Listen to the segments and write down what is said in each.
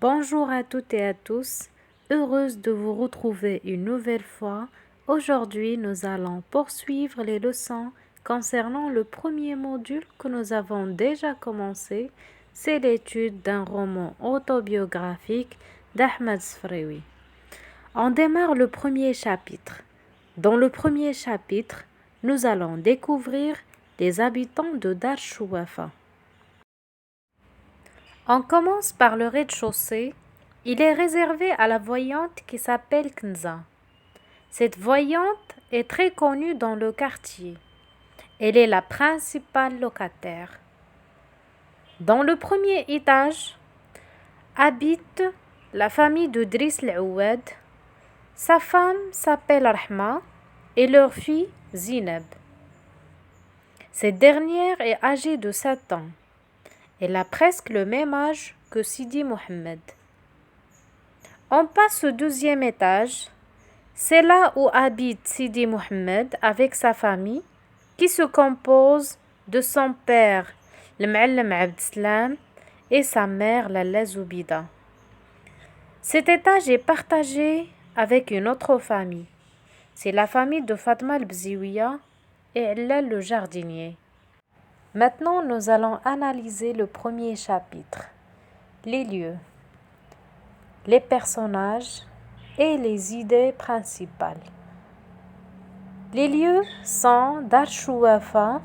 Bonjour à toutes et à tous, heureuse de vous retrouver une nouvelle fois. Aujourd'hui, nous allons poursuivre les leçons concernant le premier module que nous avons déjà commencé, c'est l'étude d'un roman autobiographique d'Ahmed Sfraoui. On démarre le premier chapitre. Dans le premier chapitre, nous allons découvrir les habitants de Dar Chouafa. On commence par le rez-de-chaussée. Il est réservé à la voyante qui s'appelle Kenza. Cette voyante est très connue dans le quartier. Elle est la principale locataire. Dans le premier étage habite la famille de Driss L'Ouad. Sa femme s'appelle Rahma et leur fille Zineb. Cette dernière est âgée de 7 ans. Elle a presque le même âge que Sidi Mohamed. On passe au deuxième étage. C'est là où habite Sidi Mohamed avec sa famille qui se compose de son père, le Ma'alem Abdeslam, et sa mère, Lalla Zoubida. Cet étage est partagé avec une autre famille. C'est la famille de Fatma al-Bziouia et Ellal le jardinier. Maintenant, nous allons analyser le premier chapitre, les lieux, les personnages et les idées principales. Les lieux sont Dar Chouafa,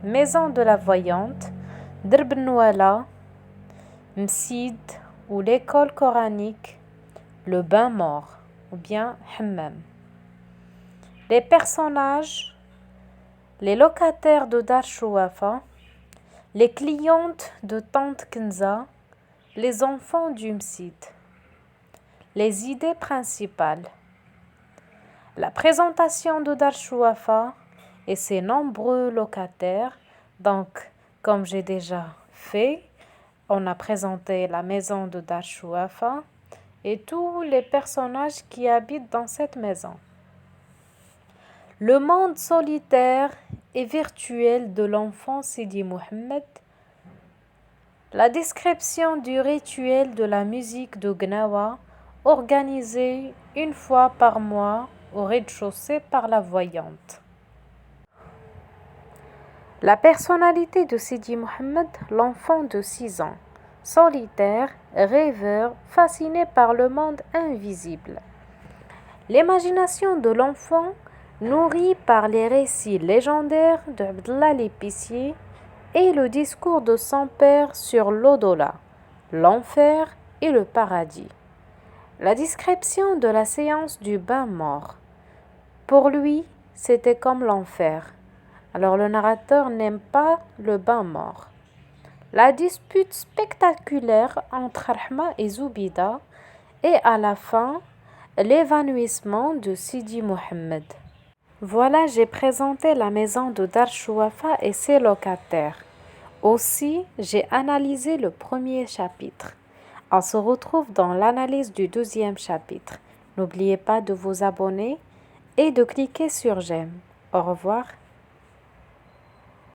maison de la voyante, Drb Nouala, Msid ou l'école coranique, le bain mort ou bien Hammam. Les personnages, les locataires de Dar Chouafa, les clientes de Tante Kenza, les enfants du Msid. Les idées principales. La présentation de Dar Chouafa et ses nombreux locataires. Donc, comme j'ai déjà fait, on a présenté la maison de Dar Chouafa et tous les personnages qui habitent dans cette maison. Le monde solitaire et virtuel de l'enfant Sidi Mohamed. La description du rituel de la musique de Gnawa organisée une fois par mois au rez-de-chaussée par la voyante. La personnalité de Sidi Mohamed, l'enfant de 6 ans, solitaire, rêveur, fasciné par le monde invisible. L'imagination de l'enfant nourri par les récits légendaires d'Abdallah l'épicier et le discours de son père sur l'au-delà, l'enfer et le paradis. La description de la séance du bain mort. Pour lui, c'était comme l'enfer. Alors le narrateur n'aime pas le bain mort. La dispute spectaculaire entre Rahma et Zoubida et à la fin, l'évanouissement de Sidi Mohamed. Voilà, j'ai présenté la maison de Dar Chouafa et ses locataires. Aussi, j'ai analysé le premier chapitre. On se retrouve dans l'analyse du deuxième chapitre. N'oubliez pas de vous abonner et de cliquer sur j'aime. Au revoir.